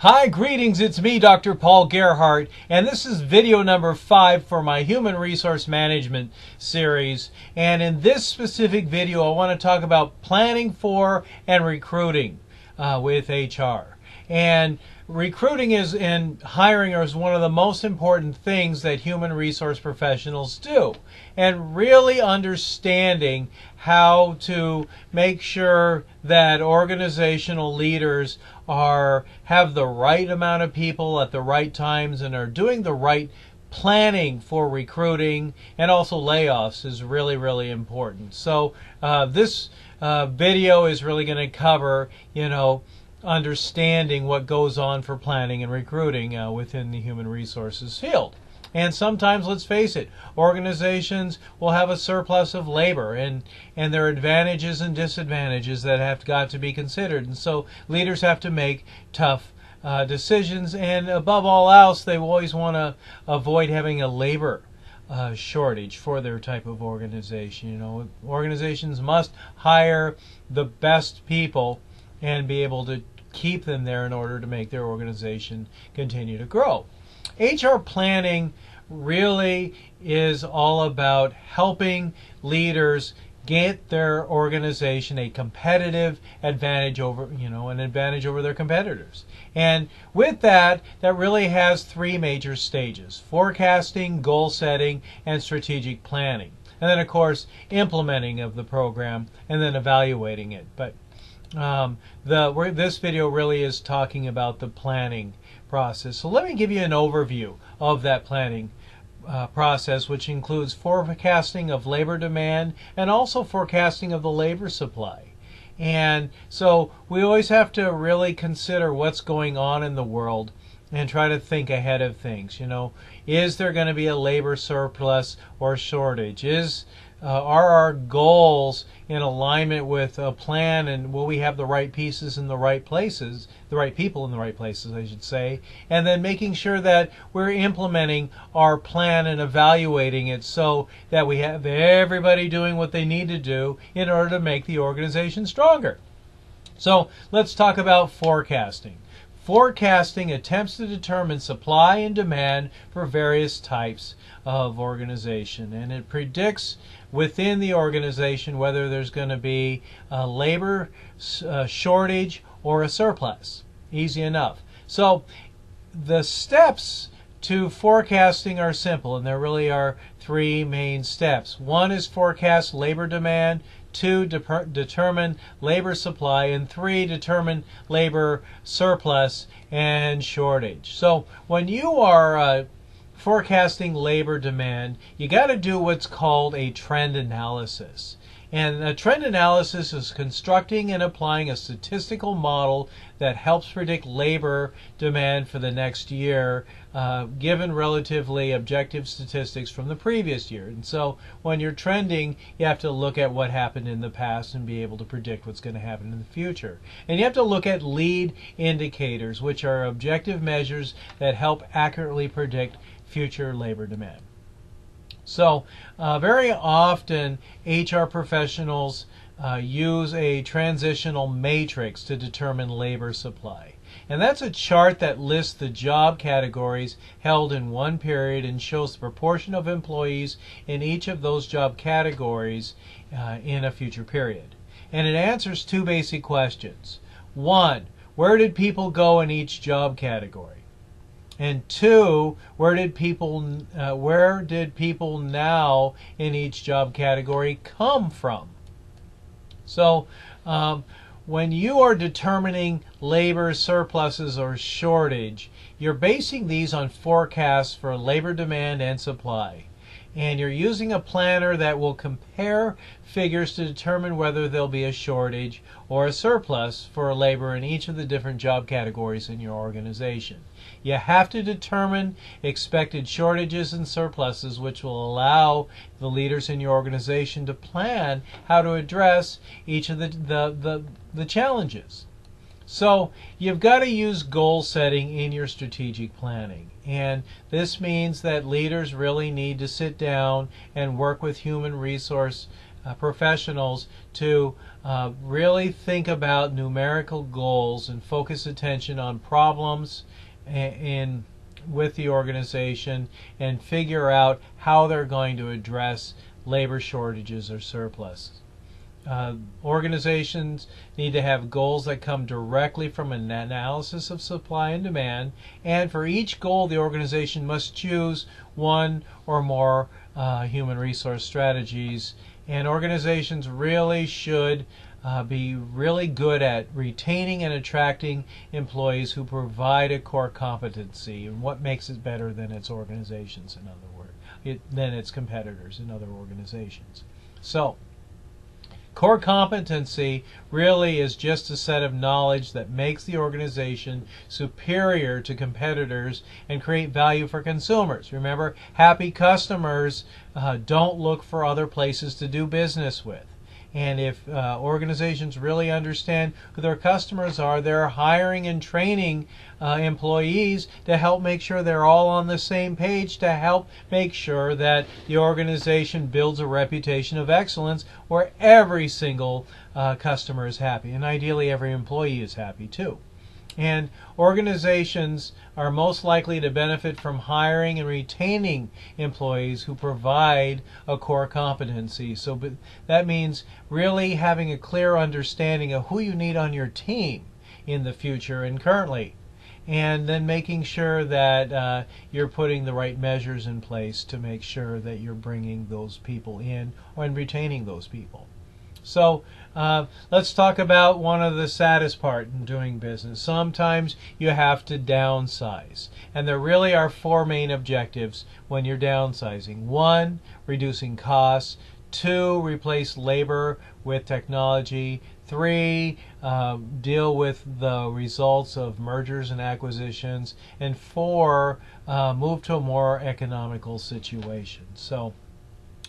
Hi, greetings. It's me, Dr. Paul Gerhardt, and this is video number 5 for my Human Resource Management series. And in this specific video, I want to talk about planning for and recruiting with HR. And recruiting and hiring is one of the most important things that human resource professionals do. And really understanding how to make sure that organizational leaders have the right amount of people at the right times and are doing the right planning for recruiting and also layoffs is really, really important. So this video is really going to cover, understanding what goes on for planning and recruiting within the human resources field. And sometimes, let's face it, organizations will have a surplus of labor, and there are advantages and disadvantages that have got to be considered. And so leaders have to make tough decisions, and above all else, they always want to avoid having a labor shortage for their type of organization. Organizations must hire the best people and be able to keep them there in order to make their organization continue to grow. HR planning really is all about helping leaders get their organization a competitive advantage over, an advantage over their competitors. And with that really has 3 major stages: forecasting, goal setting, and strategic planning. And then, of course, implementing of the program and then evaluating it. But this video really is talking about the planning process. So let me give you an overview of that planning process, which includes forecasting of labor demand and also forecasting of the labor supply. And so we always have to really consider what's going on in the world and try to think ahead of things. Is there going to be a labor surplus or shortage? Are our goals in alignment with a plan, and will we have the right pieces in the right places, the right people in the right places, I should say, and then making sure that we're implementing our plan and evaluating it so that we have everybody doing what they need to do in order to make the organization stronger. So let's talk about forecasting. Forecasting attempts to determine supply and demand for various types of organization, and it predicts within the organization whether there's going to be a labor shortage or a surplus. Easy enough. So the steps to forecasting are simple, and there really are 3 main steps. 1 is forecast labor demand, 2, determine labor supply, and 3, determine labor surplus and shortage. So when you are forecasting labor demand, you got to do what's called a trend analysis. And a trend analysis is constructing and applying a statistical model that helps predict labor demand for the next year, given relatively objective statistics from the previous year. And so when you're trending, you have to look at what happened in the past and be able to predict what's going to happen in the future. And you have to look at lead indicators, which are objective measures that help accurately predict future labor demand. So very often HR professionals use a transitional matrix to determine labor supply. And that's a chart that lists the job categories held in one period and shows the proportion of employees in each of those job categories in a future period. And it answers 2 basic questions. 1, where did people go in each job category? And 2, where did people now in each job category come from? So when you are determining labor surpluses or shortage, you're basing these on forecasts for labor demand and supply. And you're using a planner that will compare figures to determine whether there'll be a shortage or a surplus for labor in each of the different job categories in your organization. You have to determine expected shortages and surpluses, which will allow the leaders in your organization to plan how to address each of the challenges. So you've got to use goal setting in your strategic planning. And this means that leaders really need to sit down and work with human resource professionals to really think about numerical goals and focus attention on problems with the organization and figure out how they're going to address labor shortages or surplus. Organizations need to have goals that come directly from an analysis of supply and demand, and for each goal the organization must choose one or more human resource strategies, and organizations really should be really good at retaining and attracting employees who provide a core competency. And what makes it better than its organizations, in other words, than its competitors in other organizations. So core competency really is just a set of knowledge that makes the organization superior to competitors and create value for consumers. Remember, happy customers don't look for other places to do business with. And if organizations really understand who their customers are, they're hiring and training employees to help make sure they're all on the same page, to help make sure that the organization builds a reputation of excellence where every single customer is happy, and ideally every employee is happy too. And organizations are most likely to benefit from hiring and retaining employees who provide a core competency. So that means really having a clear understanding of who you need on your team in the future and currently, and then making sure that you're putting the right measures in place to make sure that you're bringing those people in and retaining those people. So let's talk about one of the saddest part in doing business. Sometimes you have to downsize. And there really are four main objectives when you're downsizing. 1, reducing costs. 2, replace labor with technology. 3, deal with the results of mergers and acquisitions. And 4, move to a more economical situation. So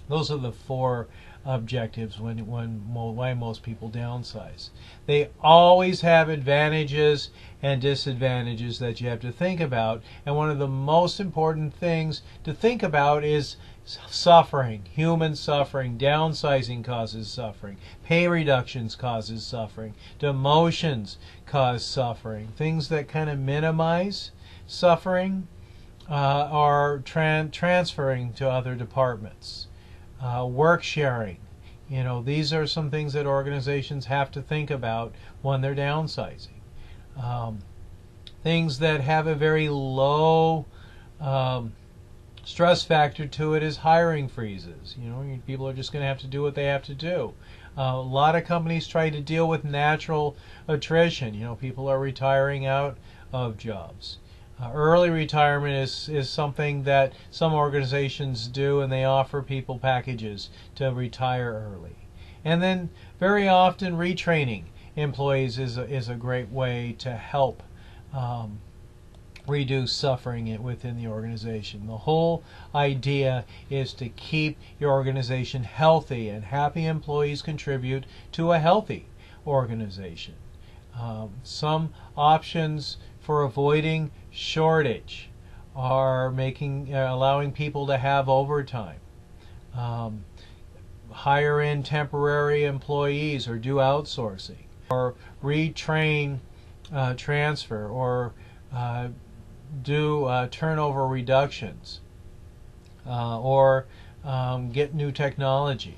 those are the four objectives why most people downsize. They always have advantages and disadvantages that you have to think about, and one of the most important things to think about is suffering, human suffering. Downsizing causes suffering. Pay reductions causes suffering. Demotions cause suffering. Things that kind of minimize suffering are transferring to other departments. Work sharing. These are some things that organizations have to think about when they're downsizing. Things that have a very low stress factor to it is hiring freezes. People are just going to have to do what they have to do. A lot of companies try to deal with natural attrition. People are retiring out of jobs. Early retirement is something that some organizations do, and they offer people packages to retire early. And then very often retraining employees is a great way to help reduce suffering within the organization. The whole idea is to keep your organization healthy, and happy employees contribute to a healthy organization. Some options for avoiding shortage are allowing people to have overtime, hire in temporary employees or do outsourcing, or retrain, transfer, or do turnover reductions, or get new technology,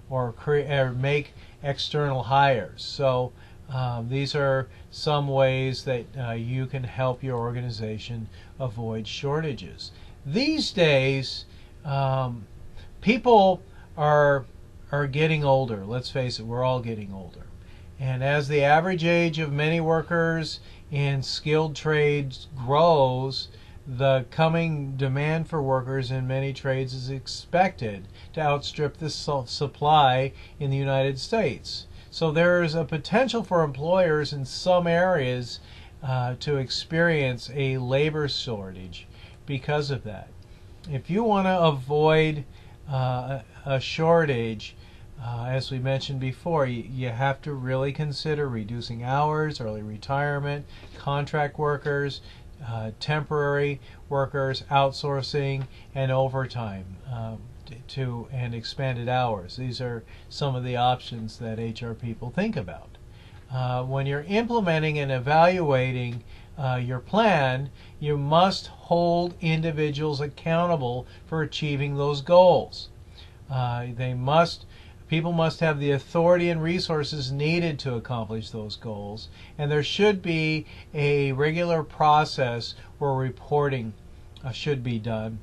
or make external hires. So these are some ways that you can help your organization avoid shortages. These days, people are getting older. Let's face it, we're all getting older. And as the average age of many workers in skilled trades grows, the coming demand for workers in many trades is expected to outstrip the supply in the United States. So there is a potential for employers in some areas to experience a labor shortage because of that. If you want to avoid a shortage, as we mentioned before, you have to really consider reducing hours, early retirement, contract workers, temporary workers, outsourcing, and overtime, and expanded hours. These are some of the options that HR people think about. When you're implementing and evaluating your plan, you must hold individuals accountable for achieving those goals. People must have the authority and resources needed to accomplish those goals, and there should be a regular process where reporting should be done,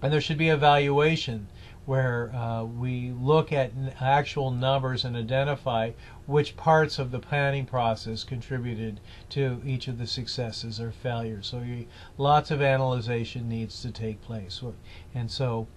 and there should be evaluation where we look at actual numbers and identify which parts of the planning process contributed to each of the successes or failures. So lots of analyzation needs to take place. And so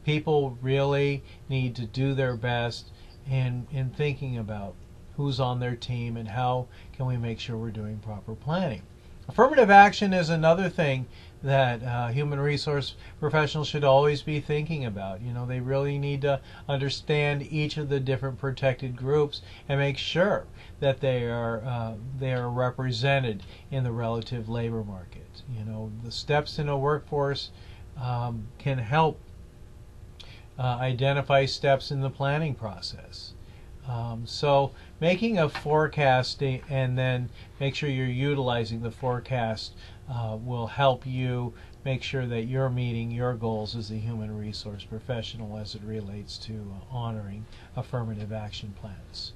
people really need to do their best in thinking about who's on their team and how can we make sure we're doing proper planning. Affirmative action is another thing that human resource professionals should always be thinking about. They really need to understand each of the different protected groups and make sure that they are represented in the relative labor market. The steps in a workforce can help identify steps in the planning process. So making a forecast and then make sure you're utilizing the forecast will help you make sure that you're meeting your goals as a human resource professional as it relates to honoring affirmative action plans.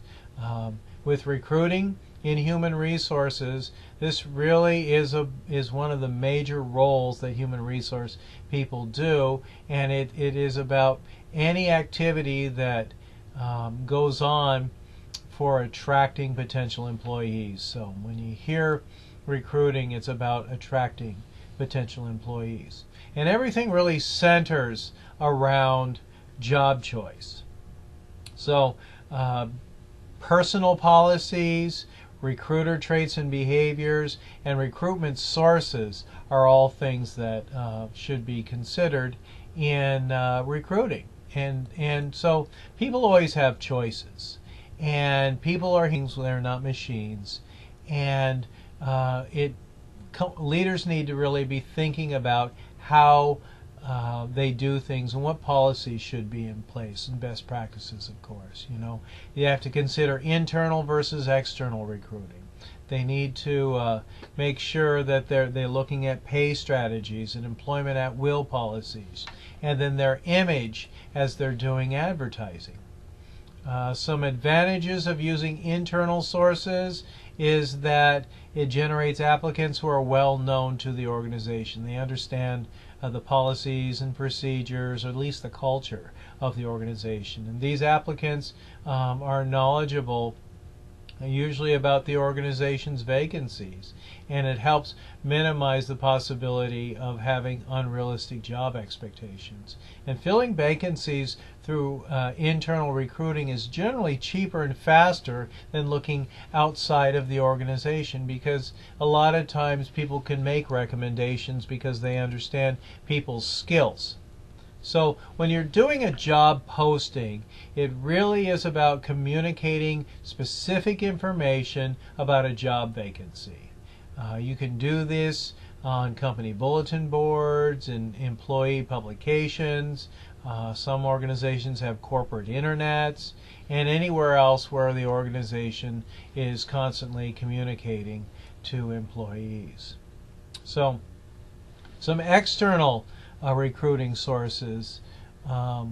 With recruiting in human resources, this really is one of the major roles that human resource people do, and it is about any activity that goes on for attracting potential employees. So when you hear recruiting, it's about attracting potential employees. And everything really centers around job choice. So personal policies, recruiter traits and behaviors, and recruitment sources are all things that should be considered in recruiting. And so people always have choices, and people are things, they're not machines, and leaders need to really be thinking about how they do things and what policies should be in place, and best practices, of course. You have to consider internal versus external recruiting. They need to make sure that they're looking at pay strategies and employment at will policies, and then their image as they're doing advertising. Some advantages of using internal sources is that it generates applicants who are well known to the organization. They understand the policies and procedures, or at least the culture of the organization. And these applicants are knowledgeable usually about the organization's vacancies, and it helps minimize the possibility of having unrealistic job expectations. And filling vacancies through internal recruiting is generally cheaper and faster than looking outside of the organization, because a lot of times people can make recommendations because they understand people's skills. So when you're doing a job posting, it really is about communicating specific information about a job vacancy. You can do this on company bulletin boards and employee publications. Some organizations have corporate internets, and anywhere else where the organization is constantly communicating to employees. So some external recruiting sources are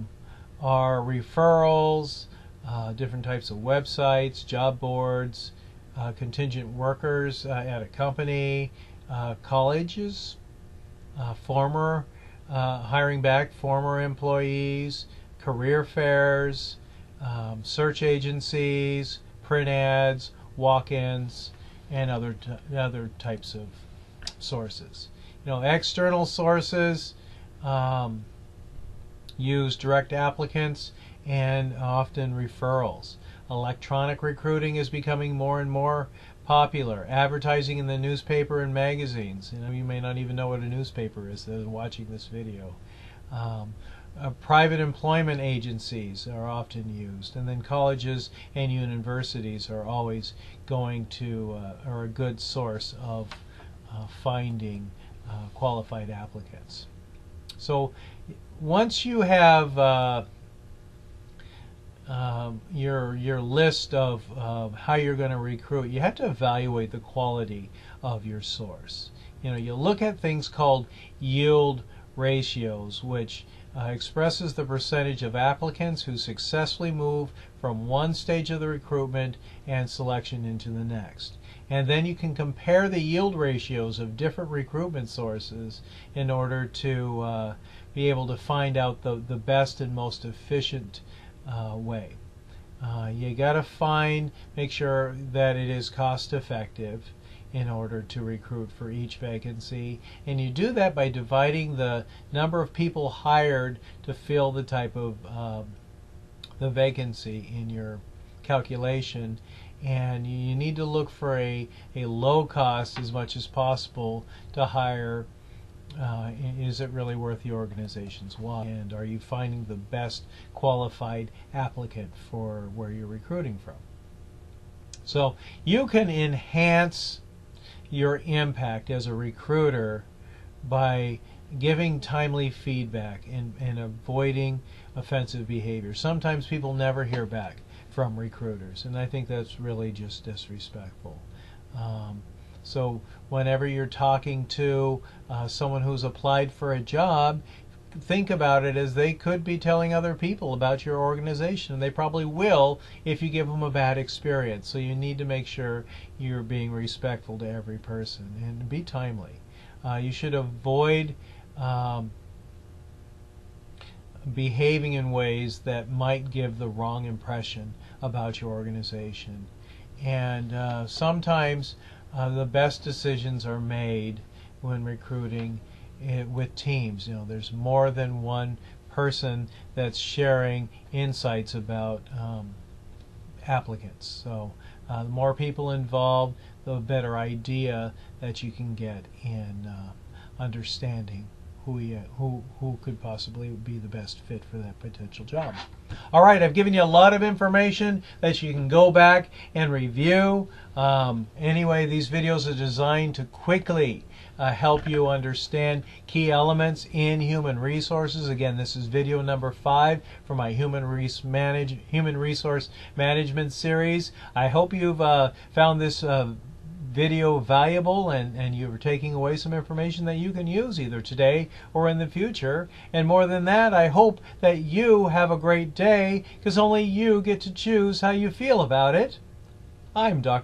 referrals, different types of websites, job boards, contingent workers at a company, colleges, hiring back former employees, career fairs, search agencies, print ads, walk-ins, and other types of sources. External sources use direct applicants and often referrals. Electronic recruiting is becoming more and more popular. Advertising in the newspaper and magazines. You may not even know what a newspaper is watching this video. Private employment agencies are often used, and then colleges and universities are always are a good source of finding qualified applicants. So once you have your list of how you're going to recruit, you have to evaluate the quality of your source. You look at things called yield ratios, which expresses the percentage of applicants who successfully move from one stage of the recruitment and selection into the next. And then you can compare the yield ratios of different recruitment sources in order to be able to find out the best and most efficient way. You got to make sure that it is cost effective in order to recruit for each vacancy, and you do that by dividing the number of people hired to fill the type of the vacancy in your calculation. And you need to look for a low cost as much as possible to hire. Is it really worth the organization's while? And are you finding the best qualified applicant for where you're recruiting from? So you can enhance your impact as a recruiter by giving timely feedback and avoiding offensive behavior. Sometimes people never hear back from recruiters, and I think that's really just disrespectful. So whenever you're talking to someone who's applied for a job, think about it as they could be telling other people about your organization, and they probably will if you give them a bad experience. So you need to make sure you're being respectful to every person and be timely. You should avoid behaving in ways that might give the wrong impression about your organization. And sometimes the best decisions are made when recruiting with teams. There's more than one person that's sharing insights about applicants. So the more people involved, the better idea that you can get in understanding who could possibly be the best fit for that potential job. All right, I've given you a lot of information that you can go back and review. Anyway, these videos are designed to quickly help you understand key elements in human resources. Again, this is video number 5 for my human resource management series. I hope you've found this video valuable and you're taking away some information that you can use either today or in the future. And more than that, I hope that you have a great day, because only you get to choose how you feel about it. I'm Dr.